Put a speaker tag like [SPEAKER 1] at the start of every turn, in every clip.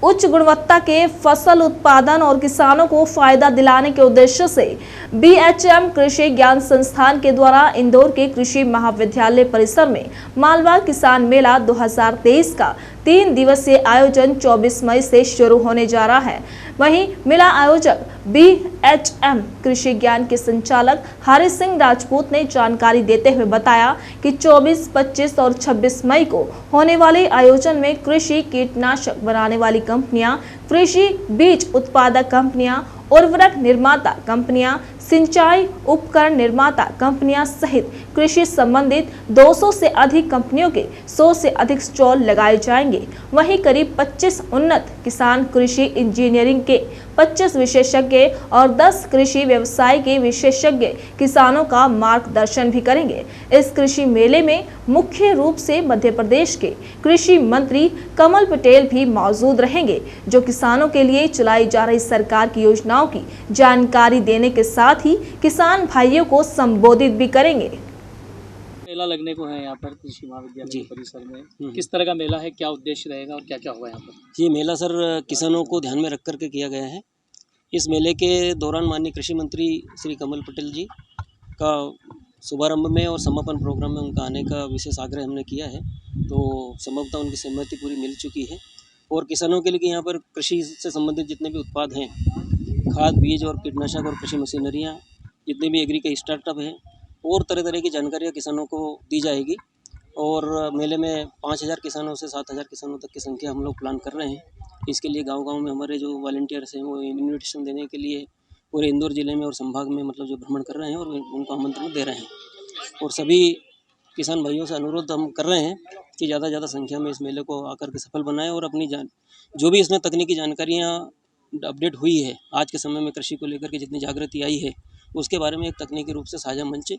[SPEAKER 1] उच्च गुणवत्ता के फसल उत्पादन और किसानों को फायदा दिलाने के उद्देश्य से बीएचएम कृषि ज्ञान संस्थान के द्वारा इंदौर के कृषि महाविद्यालय परिसर में मालवा किसान मेला 2023 का 3 दिवसीय आयोजन 24 मई से शुरू होने जा रहा है। वहीं मेला आयोजक बीएचएम कृषि ज्ञान के संचालक हरि सिंह राजपूत ने जानकारी देते हुए बताया कि 24, 25 और 26 मई को होने वाले आयोजन में कृषि कीटनाशक बनाने वाली कंपनियां, कृषि बीज उत्पादक कंपनियां, उर्वरक निर्माता कंपनियां, सिंचाई उपकरण निर्माता कंपनियां सहित कृषि संबंधित 200 से अधिक कंपनियों के 100 से अधिक स्टॉल लगाए जाएंगे। वहीं करीब 25 उन्नत किसान कृषि इंजीनियरिंग के 25 विशेषज्ञ और 10 कृषि व्यवसाय के विशेषज्ञ किसानों का मार्गदर्शन भी करेंगे। इस कृषि मेले में मुख्य रूप से मध्य प्रदेश के कृषि मंत्री कमल पटेल भी मौजूद रहेंगे, जो किसानों के लिए चलाई जा रही सरकार की योजनाओं की जानकारी देने के साथ ही किसान भाइयों को संबोधित भी करेंगे।
[SPEAKER 2] मेला लगने को है यहाँ पर कृषि महाविद्यालय परिसर में। किस तरह का मेला है, क्या उद्देश्य रहेगा और क्या क्या होगा यहाँ पर?
[SPEAKER 3] ये मेला सर किसानों को ध्यान में रख करके किया गया है। इस मेले के दौरान माननीय कृषि मंत्री श्री कमल पटेल जी का शुभारंभ में और समापन प्रोग्राम में उनका आने का विशेष आग्रह हमने किया है, तो संभवतः उनकी सहमति पूरी मिल चुकी है। और किसानों के लिए यहाँ पर कृषि से संबंधित जितने भी उत्पाद हैं, खाद, बीज और कीटनाशक और कृषि मशीनरियाँ, जितने भी एग्री के स्टार्टअप हैं और तरह तरह की जानकारियाँ किसानों को दी जाएगी। और मेले में 5000 किसानों से 7000 किसानों तक की संख्या हम लोग प्लान कर रहे हैं। इसके लिए गांव-गांव में हमारे जो वॉलंटियर्स हैं वो इन्विटेशन देने के लिए पूरे इंदौर ज़िले में और संभाग में मतलब जो भ्रमण कर रहे हैं और उनको आमंत्रण दे रहे हैं। और सभी किसान भाइयों से अनुरोध हम कर रहे हैं कि ज़्यादा से ज़्यादा संख्या में इस मेले को आकर के सफल बनाएं और अपनी जो भी इसमें तकनीकी जानकारियाँ अपडेट हुई है, आज के समय में कृषि को लेकर के जितनी जागृति आई है, उसके बारे में एक तकनीकी रूप से साझा मंच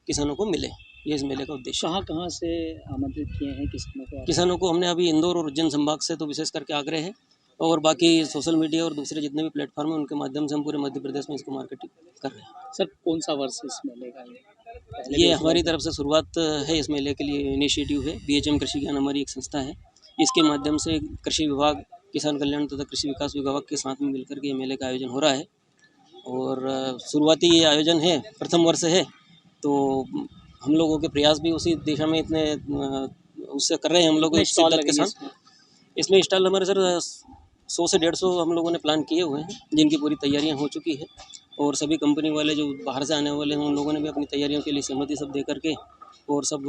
[SPEAKER 3] किसानों को मिले। ये इस मेले का उद्देश्य।
[SPEAKER 2] कहाँ से आमंत्रित किए हैं
[SPEAKER 3] किसानों को हमने अभी इंदौर और उज्जैन संभाग से तो विशेष करके आग्रह है, और बाकी सोशल मीडिया और दूसरे जितने भी प्लेटफॉर्म हैं उनके माध्यम से हम पूरे मध्य प्रदेश में इसको मार्केटिंग कर रहे हैं।
[SPEAKER 2] सर, कौन सा वर्ष इस मेले का
[SPEAKER 3] ये हमारी तरफ से शुरुआत है। इस मेले के लिए इनिशिएटिव है, बीएचएम कृषि ज्ञान हमारी एक संस्था है। इसके माध्यम से कृषि विभाग, किसान कल्याण तथा कृषि विकास विभाग के साथ में मिलकर के ये मेले का आयोजन हो रहा है। और शुरुआती ये आयोजन है, प्रथम वर्ष है, तो हम लोगों के प्रयास भी उसी दिशा में इतने उससे कर रहे हैं हम लोग शिद्दत के साथ। इसमें स्टॉल हमारे सर 100 से 150 हम लोगों ने प्लान किए हुए हैं, जिनकी पूरी तैयारियां हो चुकी है। और सभी कंपनी वाले जो बाहर से आने वाले हैं उन लोगों ने भी अपनी तैयारियों के लिए सहमति सब दे करके और सब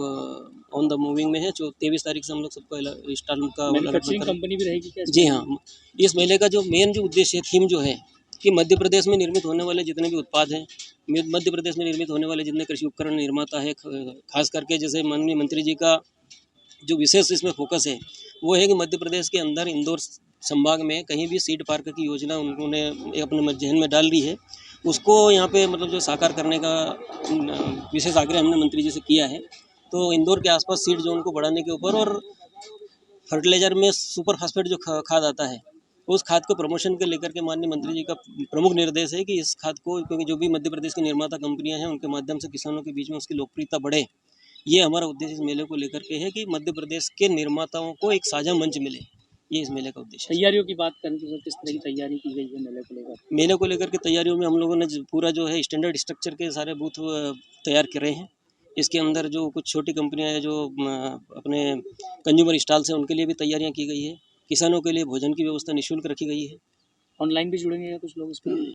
[SPEAKER 3] ऑन द मूविंग में है। जो 23 तारीख से हम लोग सबको स्टॉल का
[SPEAKER 2] मैन्युफैक्चरिंग कंपनी भी रहेगी क्या?
[SPEAKER 3] जी हाँ, इस मेले का जो मेन जो उद्देश्य है, थीम जो है कि मध्य प्रदेश में निर्मित होने वाले जितने भी उत्पाद हैं, मध्य प्रदेश में निर्मित होने वाले जितने कृषि उपकरण निर्माता है, खास करके जैसे माननीय मंत्री जी का जो विशेष इसमें फोकस है वो है कि मध्य प्रदेश के अंदर इंदौर संभाग में कहीं भी सीड पार्क की योजना उन्होंने अपने जहन में डाल ली है। उसको यहाँ पे मतलब जो साकार करने का विशेष आग्रह हमने मंत्री जी से किया है। तो इंदौर के आसपास सीड जोन को बढ़ाने के ऊपर और फर्टिलाइजर में सुपर फास्फेट जो खाद आता है, उस खाद को प्रमोशन के लेकर के माननीय मंत्री जी का प्रमुख निर्देश है कि इस खाद को, क्योंकि जो भी मध्य प्रदेश की निर्माता कंपनियां हैं उनके माध्यम से किसानों के बीच में उसकी लोकप्रियता बढ़े। ये हमारा उद्देश्य इस मेले को लेकर के है कि मध्य प्रदेश के निर्माताओं को एक साझा मंच मिले। ये इस मेले का उद्देश्य है।
[SPEAKER 2] तैयारियों की बात करें तो किस तरह की तैयारी की गई है मेले को लेकर?
[SPEAKER 3] मेले को लेकर के तैयारियों में हम लोगों ने पूरा जो है स्टैंडर्ड स्ट्रक्चर के सारे बूथ तैयार करे हैं। इसके अंदर जो कुछ छोटी कंपनियां हैं जो अपने कंज्यूमर स्टॉल्स हैं उनके लिए भी तैयारियां की गई है। किसानों के लिए भोजन की व्यवस्था निःशुल्क रखी गई है।
[SPEAKER 2] ऑनलाइन भी जुड़ेंगे या कुछ लोग इसमें?